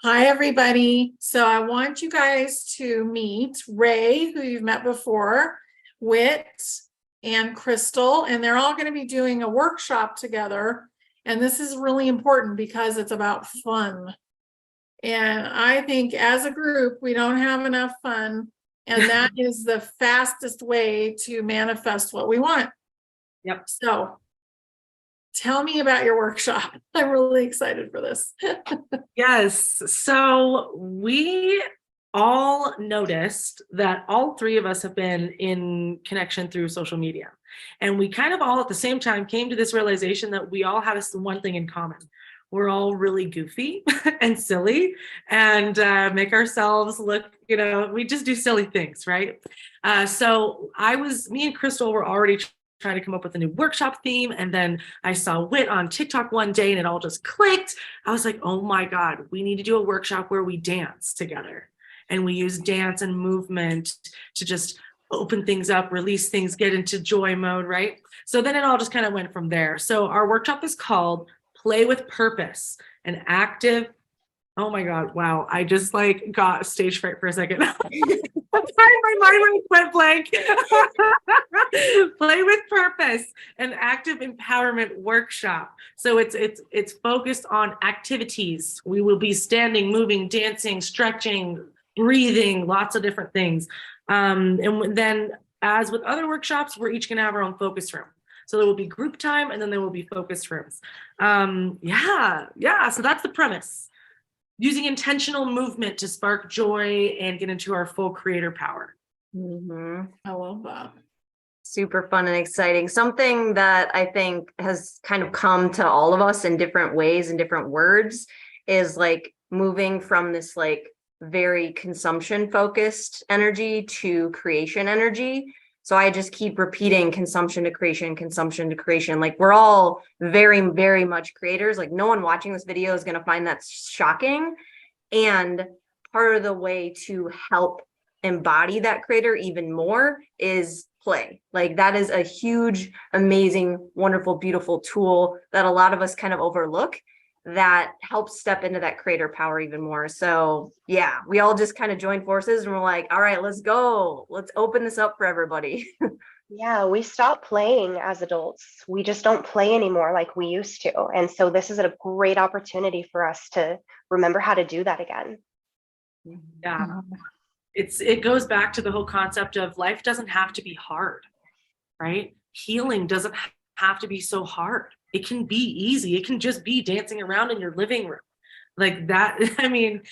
Hi, everybody. So I want you guys to meet Ray, who you've met before, Wit, and Crystal, and they're all going to be doing a workshop together. And this is really important because it's about fun. And I think as a group, we don't have enough fun. And that is the fastest way to manifest what we want. Yep. So tell me about your workshop. I'm really excited for this. Yes. So we all noticed that all three of us have been in connection through social media. And we kind of all at the same time came to this realization that we all had one thing in common. We're all really goofy and silly and make ourselves look, we just do silly things, right? So me and Crystal were already trying to come up with a new workshop theme. And then I saw Wit on TikTok one day and it all just clicked. I was like, oh my God, we need to do a workshop where we dance together. And we use dance and movement to just open things up, release things, get into joy mode, right? So then it all just kind of went from there. So our workshop is called Play with Purpose, an active. Oh my God, wow. I just got stage fright for a second. My mind went blank. Play with Purpose, an active empowerment workshop. So it's focused on activities. We will be standing, moving, dancing, stretching, breathing, lots of different things. And then, as with other workshops, we're each going to have our own focus room. So there will be group time, and then there will be focus rooms. So that's the premise. Using intentional movement to spark joy and get into our full creator power. I love that. Super fun and exciting. Something that I think has kind of come to all of us in different ways and different words is moving from this very consumption focused energy to creation energy. So I just keep repeating consumption to creation, consumption to creation. We're all very, very much creators. No one watching this video is going to find that shocking. And part of the way to help embody that creator even more is play. That is a huge, amazing, wonderful, beautiful tool that a lot of us kind of overlook that helps step into that creator power even more. So yeah, we all just kind of joined forces and we're like, all right, let's go. Let's open this up for everybody. Yeah, we stopped playing as adults. We just don't play anymore like we used to. And so this is a great opportunity for us to remember how to do that again. Yeah. It goes back to the whole concept of life doesn't have to be hard, right? Healing doesn't have to be so hard. It can be easy. It can just be dancing around in your living room like that. I mean,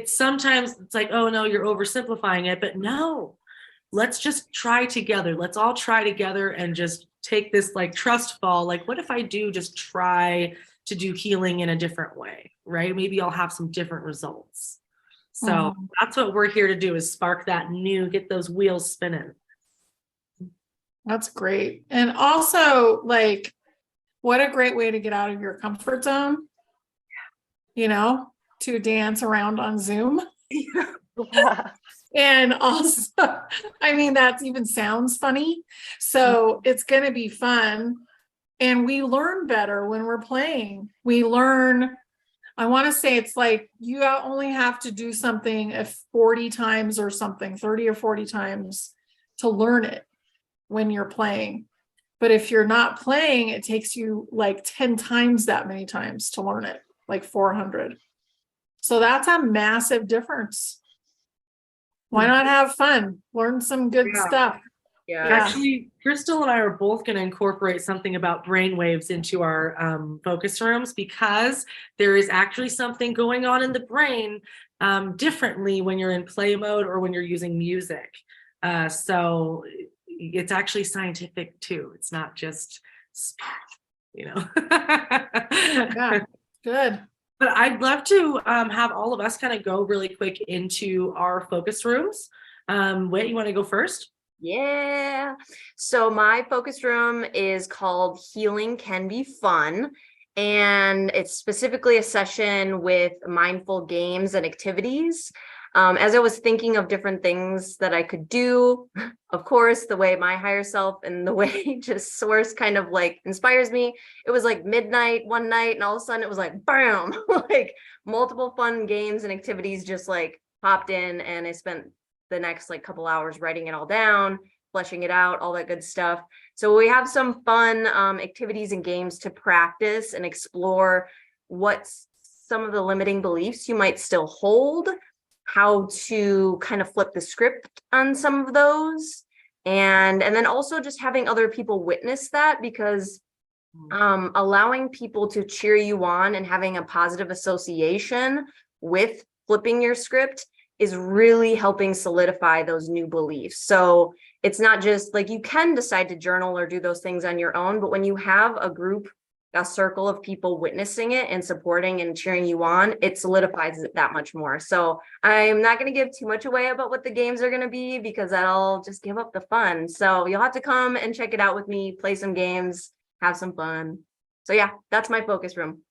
sometimes it's like, oh no, you're oversimplifying it, but no, let's just try together. Let's all try together and just take this trust fall. What if I do just try to do healing in a different way, right? Maybe I'll have some different results. So that's what we're here to do, is spark that new, get those wheels spinning. That's great. And also what a great way to get out of your comfort zone, to dance around on Zoom. Yeah. And also, that even sounds funny. So it's going to be fun. And we learn better when we're playing. We learn, I want to say it's you only have to do something 40 times or something, 30 or 40 times to learn it when you're playing. But if you're not playing, it takes you 10 times that many times to learn it, 400. So that's a massive difference. Why not have fun? Learn some good stuff. Yeah. Actually, Crystal and I are both going to incorporate something about brainwaves into our focus rooms, because there is actually something going on in the brain differently when you're in play mode or when you're using music. So it's actually scientific too. It's not just, Yeah, good. But I'd love to have all of us kind of go really quick into our focus rooms. Wait, you want to go first? Yeah. So my focus room is called Healing Can Be Fun. And it's specifically a session with mindful games and activities. As I was thinking of different things that I could do, of course, the way my higher self and the way just source kind of like inspires me, it was like midnight one night and all of a sudden it was like, bam, like multiple fun games and activities just like popped in, and I spent the next like couple hours writing it all down, fleshing it out, all that good stuff. So we have some fun activities and games to practice and explore what's some of the limiting beliefs you might still hold, how to kind of flip the script on some of those, and then also just having other people witness that, because allowing people to cheer you on and having a positive association with flipping your script is really helping solidify those new beliefs. So it's not just like you can decide to journal or do those things on your own, but when you have a group, a circle of people witnessing it and supporting and cheering you on, it solidifies it that much more. So I'm not going to give too much away about what the games are going to be, because that'll just give up the fun. So you'll have to come and check it out with me, play some games, have some fun. So yeah, that's my focus room.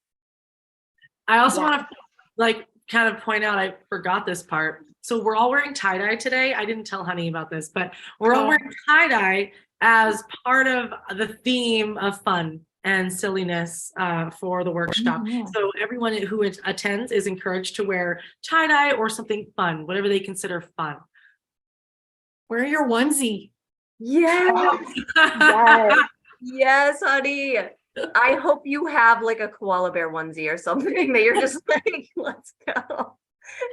I also want to like kind of point out, I forgot this part. So we're all wearing tie-dye today. I didn't tell Honey about this, but we're all wearing tie-dye as part of the theme of fun and silliness for the workshop. So everyone who attends is encouraged to wear tie-dye or something fun, whatever they consider fun. Wear your onesie. Yeah. Yes. Yes, honey. I hope you have like a koala bear onesie or something that you're just like, let's go.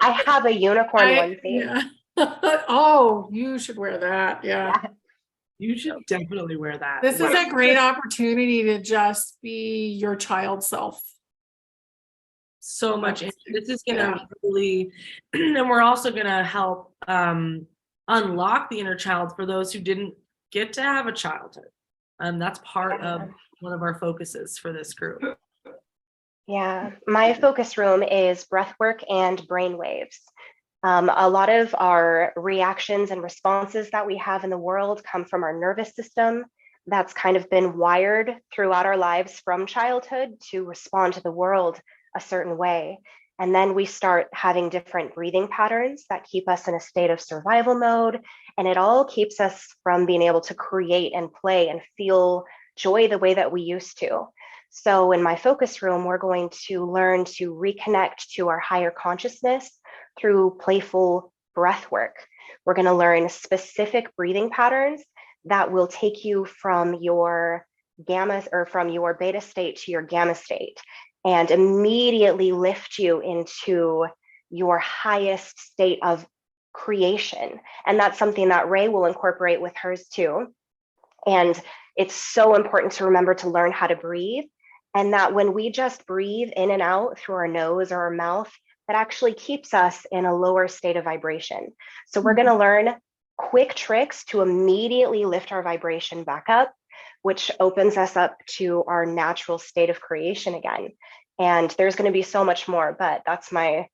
I have a unicorn onesie. Yeah. Oh, you should wear that. Yeah. You should definitely wear that. This is a great opportunity to just be your child self. So much. This is going to really, and we're also going to help unlock the inner child for those who didn't get to have a childhood. That's part of one of our focuses for this group. Yeah, my focus room is breathwork and brainwaves. A lot of our reactions and responses that we have in the world come from our nervous system. That's kind of been wired throughout our lives from childhood to respond to the world a certain way. And then we start having different breathing patterns that keep us in a state of survival mode. And it all keeps us from being able to create and play and feel joy the way that we used to. So in my focus room, we're going to learn to reconnect to our higher consciousness through playful breath work. We're going to learn specific breathing patterns that will take you from your gamma or from your beta state to your gamma state and immediately lift you into your highest state of creation. And that's something that Ray will incorporate with hers too. And it's so important to remember to learn how to breathe. And that when we just breathe in and out through our nose or our mouth, that actually keeps us in a lower state of vibration. So we're going to learn quick tricks to immediately lift our vibration back up, which opens us up to our natural state of creation again. And there's going to be so much more, but that's my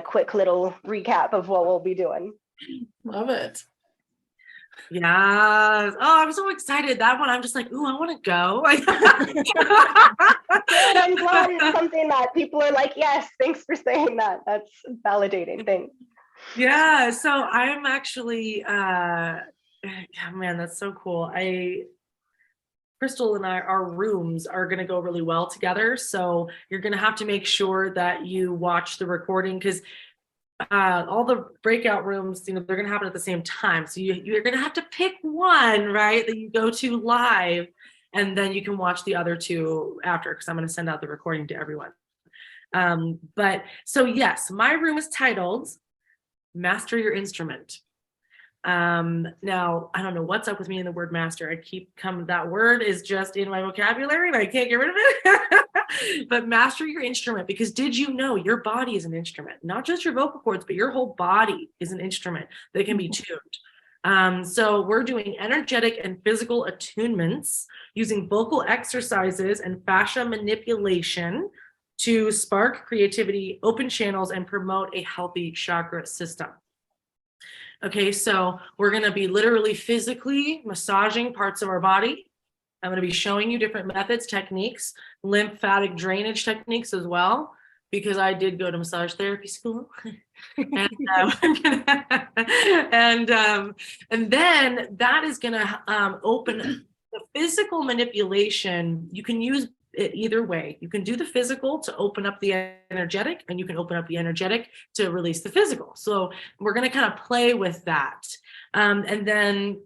quick little recap of what we'll be doing. Love it. Yes. Oh, I'm so excited. That one, I'm just like, ooh, I want to go. Good, I'm glad it's something that people are like, yes, thanks for saying that. That's validating. Thanks. Yeah. So I'm actually, yeah, man, that's so cool. Crystal and our rooms are going to go really well together. So you're going to have to make sure that you watch the recording, because all the breakout rooms, they're going to happen at the same time. So you're going to have to pick one, right, that you go to live, and then you can watch the other two after, because I'm going to send out the recording to everyone. But so yes, my room is titled Master Your Instrument. Now I don't know what's up with me in the word master. That word is just in my vocabulary and I can't get rid of it. But master your instrument, because did you know your body is an instrument? Not just your vocal cords, but your whole body is an instrument that can be tuned. So we're doing energetic and physical attunements using vocal exercises and fascia manipulation to spark creativity, open channels, and promote a healthy chakra system. Okay, so we're going to be literally physically massaging parts of our body. I'm going to be showing you different methods, techniques, lymphatic drainage techniques as well. because I did go to massage therapy school. and and then that is going to open the physical manipulation. You can use it either way. You can do the physical to open up the energetic, and you can open up the energetic to release the physical. So we're going to kind of play with that, and then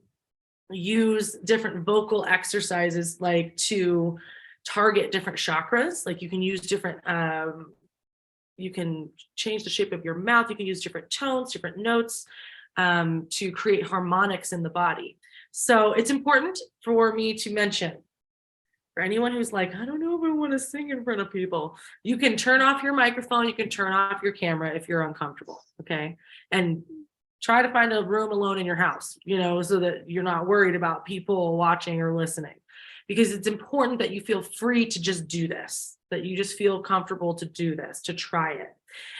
use different vocal exercises, like to target different chakras. Like you can use different you can change the shape of your mouth. You can use different tones, different notes, to create harmonics in the body. So it's important for me to mention, for anyone who's like, I don't know if I want to sing in front of people, you can turn off your microphone, you can turn off your camera if you're uncomfortable, okay? And try to find a room alone in your house, you know, so that you're not worried about people watching or listening. Because it's important that you feel free to just do this, that you just feel comfortable to do this, to try it.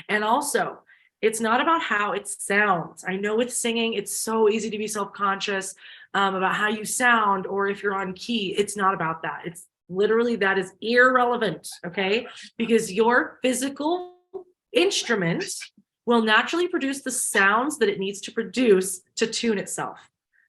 And also, it's not about how it sounds. I know with singing, it's so easy to be self-conscious about how you sound, or if you're on key. It's not about that. It's literally, that is irrelevant, okay? Because your physical instrument will naturally produce the sounds that it needs to produce to tune itself.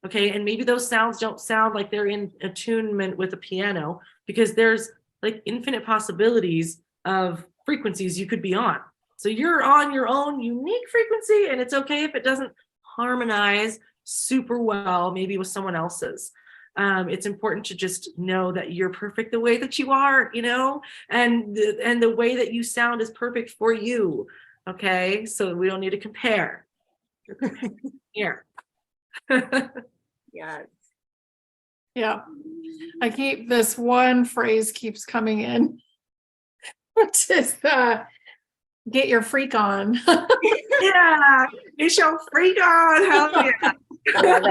Okay, and maybe those sounds don't sound like they're in attunement with a piano, because there's like infinite possibilities of frequencies you could be on. So you're on your own unique frequency, and it's okay if it doesn't harmonize super well, maybe with someone else's. It's important to just know that you're perfect the way that you are, you know, and the way that you sound is perfect for you. Okay, so we don't need to compare. Here. Yeah. Yeah. I keep this one phrase keeps coming in, which is get your freak on. Yeah, get your freak on. Hell yeah. I love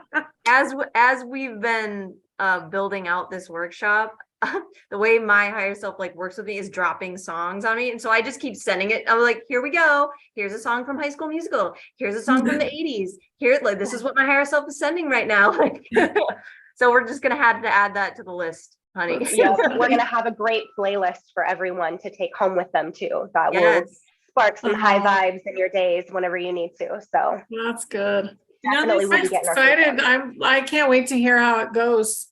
it. As we've been building out this workshop, the way my higher self like works with me is dropping songs on me, and so I just keep sending it. I'm like, here we go, here's a song from High School Musical, here's a song from the 80s, here, like, this is what my higher self is sending right now. Like, so we're just gonna have to add that to the list, honey. Yeah, we're going to have a great playlist for everyone to take home with them too. That will Yes. spark some high vibes in your days whenever you need to. So That's good. definitely we'll I'm be getting our freak excited. on. I can't wait to hear how it goes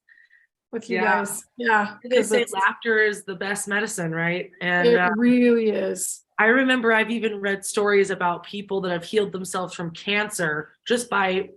with you Yeah. guys. Yeah. They 'cause say it's- laughter is the best medicine, right? And it really is. I remember I've even read stories about people that have healed themselves from cancer just by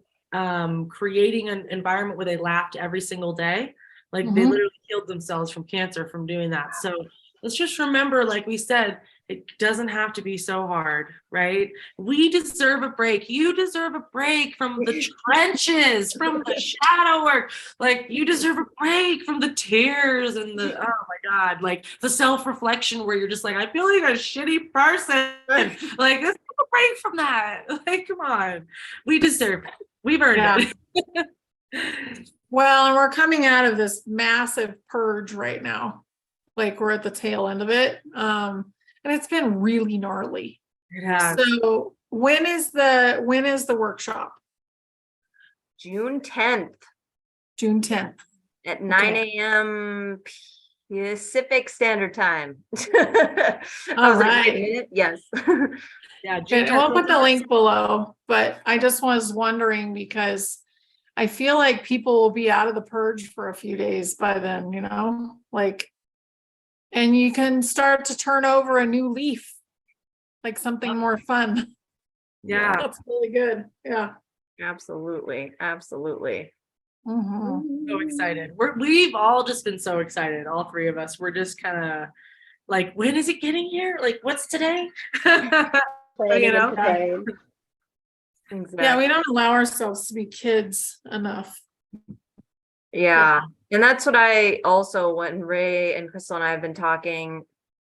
creating an environment where they laughed every single day. Like they Mhm. literally healed themselves from cancer from doing that. So let's just remember, like we said, it doesn't have to be so hard, right? We deserve a break. You deserve a break from the trenches, from the shadow work. Like you deserve a break from the tears and the, oh my God, like the self-reflection where you're just like, I feel like a shitty person. Like let's take a break from that. Like, come on. We deserve it. We've earned it. Well, and we're coming out of this massive purge right now. Like we're at the tail end of it. And it's been really gnarly. It has. So when is the workshop? June 10th June 10th. at 9 a.m. Pacific Standard Time. I was like, right. wait a minute. Yes. Yeah, And we'll put the link below, but I just was wondering because I feel like people will be out of the purge for a few days by then, you know, like, and you can start to turn over a new leaf, like something more fun. Yeah. That's really good. Yeah. Absolutely. Absolutely. Mhm. So excited. We've all just been so excited. All three of us. We're just kind of like, when is it getting here? Like, what's today? Planning You know? and preparing. Yeah, we don't allow ourselves to be kids enough. Yeah. And that's what I also, when Ray and Crystal and I have been talking,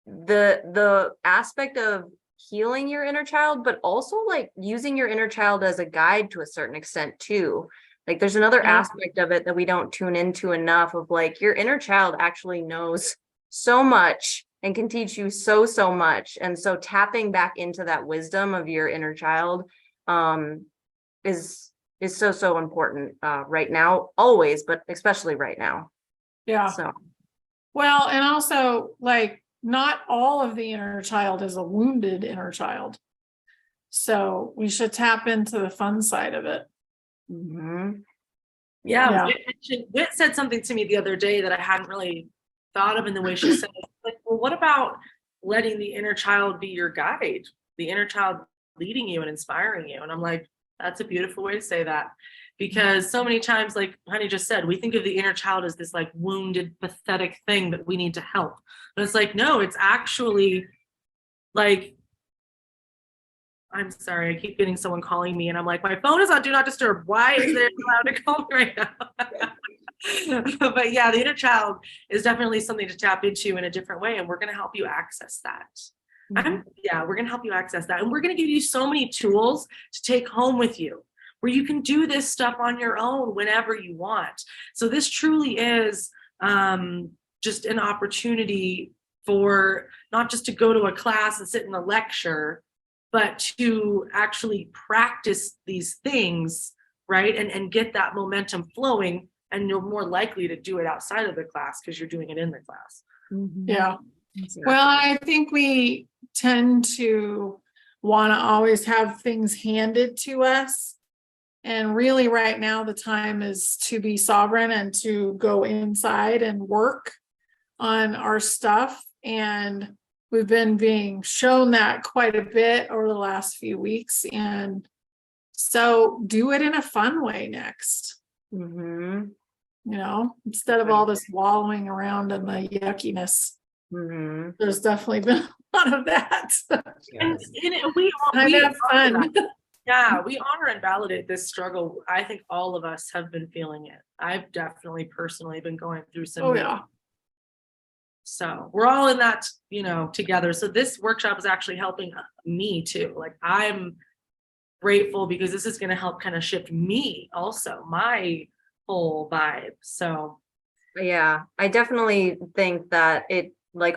the aspect of healing your inner child, but also like using your inner child as a guide to a certain extent too. Like there's another Yeah. aspect of it that we don't tune into enough, of like your inner child actually knows so much and can teach you so much. And so tapping back into that wisdom of your inner child is so important right now, always, but especially right now. Yeah. So Well, and also like not all of the inner child is a wounded inner child. So we should tap into the fun side of it. Mhm. Yeah, Yeah. Whit said something to me the other day that I hadn't really thought of in the way she said it. Like, well, what about letting the inner child be your guide, the inner child leading you and inspiring you? And I'm like, that's a beautiful way to say that. Because so many times, like Honey just said, we think of the inner child as this like wounded, pathetic thing that we need to help. But it's like, no, it's actually like, I'm sorry, I keep getting someone calling me and I'm like, my phone is on do not disturb. Why is there allowed to call me right now? But yeah, the inner child is definitely something to tap into in a different way. And we're going to help you access that. We're going to help you access that. And we're going to give you so many tools to take home with you where you can do this stuff on your own whenever you want. So this truly is just an opportunity for not just to go to a class and sit in a lecture, but to actually practice these things, right? And get that momentum flowing, and you're more likely to do it outside of the class because you're doing it in the class. Yeah. Well, I think we tend to want to always have things handed to us. And really right now, the time is to be sovereign and to go inside and work on our stuff. And we've been being shown that quite a bit over the last few weeks. And so do it in a fun way next, Mhm. instead of all this wallowing around in the yuckiness. Mhm. There's definitely been a lot of that. And we I've had fun. Yeah, we honor and validate this struggle. I think all of us have been feeling it. I've definitely personally been going through some. Oh yeah. So we're all in that, together. So this workshop is actually helping me too. Like, I'm grateful because this is going to help kind of shift me also, my whole vibe. So Yeah, I definitely think that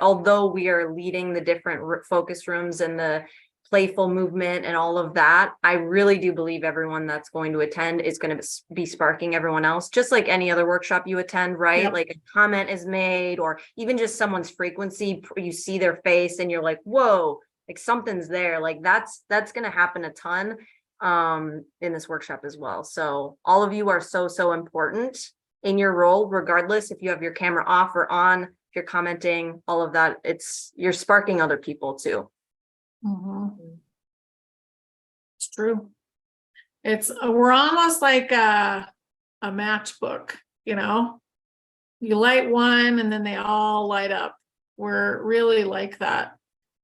although we are leading the different focus rooms and the playful movement and all of that, I really do believe everyone that's going to attend is going to be sparking everyone else, just like any other workshop you attend, right? Yep. Like a comment is made, or even just someone's frequency, you see their face and you're like, whoa, like something's there. Like that's going to happen a ton in this workshop as well. So all of you are so important in your role, regardless if you have your camera off or on, if you're commenting, all of that, you're sparking other people too. It's true. We're almost like a matchbook, you light one and then they all light up. We're really like that.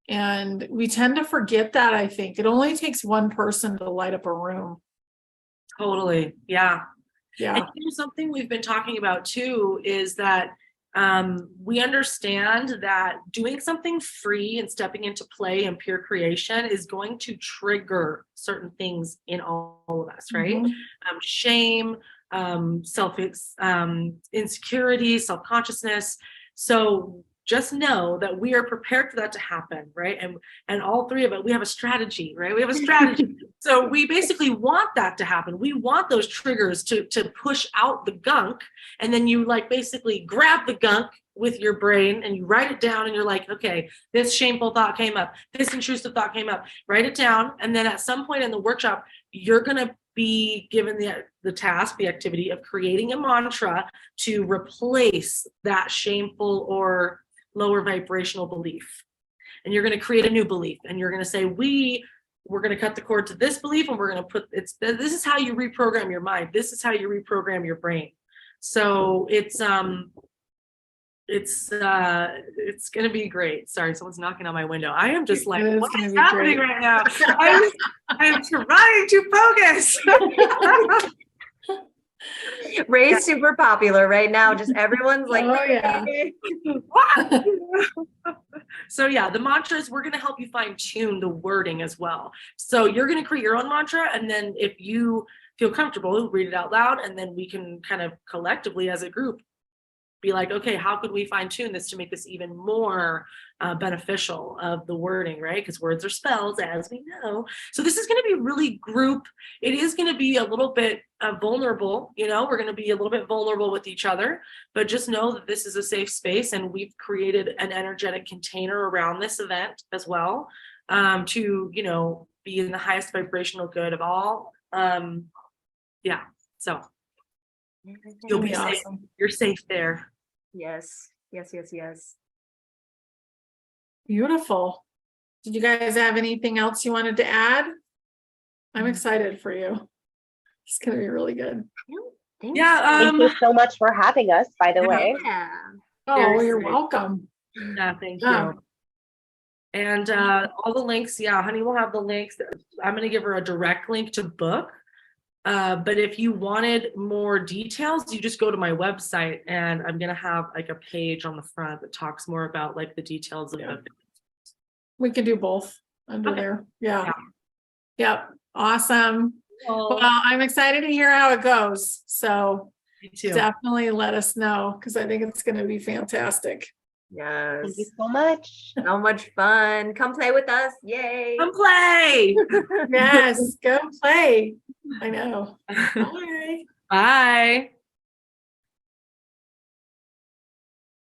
And we tend to forget that. I think it only takes one person to light up a room. totally. Yeah. Yeah. And something we've been talking about too is that we understand that doing something free and stepping into play and pure creation is going to trigger certain things in all of us, right? Shame, insecurity, self-consciousness. So just know that we are prepared for that to happen, right? And all three of it, we have a strategy, right? We have a strategy. So we basically want that to happen. We want those triggers to push out the gunk. And then you basically grab the gunk with your brain and you write it down and you're like, okay, this shameful thought came up. This intrusive thought came up. Write it down. And then at some point in the workshop, you're going to be given the task, the activity of creating a mantra to replace that shameful or lower vibrational belief. And you're going to create a new belief. And you're going to say, we're going to cut the cord to this belief, and we're going to this is how you reprogram your mind. This is how you reprogram your brain. So it's going to be great. Sorry, someone's knocking on my window. I am just like, what is happening right now? I am trying to focus. Ray's super popular right now. Just everyone's like, oh yeah. So yeah, the mantras, we're going to help you fine tune the wording as well. So you're going to create your own mantra. And then if you feel comfortable, read it out loud. And then we can kind of collectively as a group be like, okay, how could we fine tune this to make this even more beneficial of the wording, right? Because words are spells, as we know. So this is going to be really group. It is going to be a little bit vulnerable, you know, we're going to be a little bit vulnerable with each other, but just know that this is a safe space, and we've created an energetic container around this event as well, to, you know, be in the highest vibrational good of all. Yeah, so you'll be safe. Awesome. You're safe there. Yes. Yes. Yes. Yes. Beautiful. Did you guys have anything else you wanted to add? I'm excited for you. It's going to be really good. Thanks. Yeah. Thank you so much for having us, by the way. Yeah. Oh, you're Seriously. welcome. Yeah, thank Yeah. you. And all the links, yeah, Honey will have the links. I'm going to give her a direct link to book. But if you wanted more details, you just go to my website, and I'm going to have like a page on the front that talks more about like the details of the. We can do both under Okay. there. Yeah. Yeah. Yep. Awesome. Well, Oh, I'm excited to hear how it goes. So me too. definitely let us know, because I think it's going to be fantastic. Yes. Thank you so much. So much fun. Come play with us. Yay. Come play. Yes, go play. I know. Bye. Bye.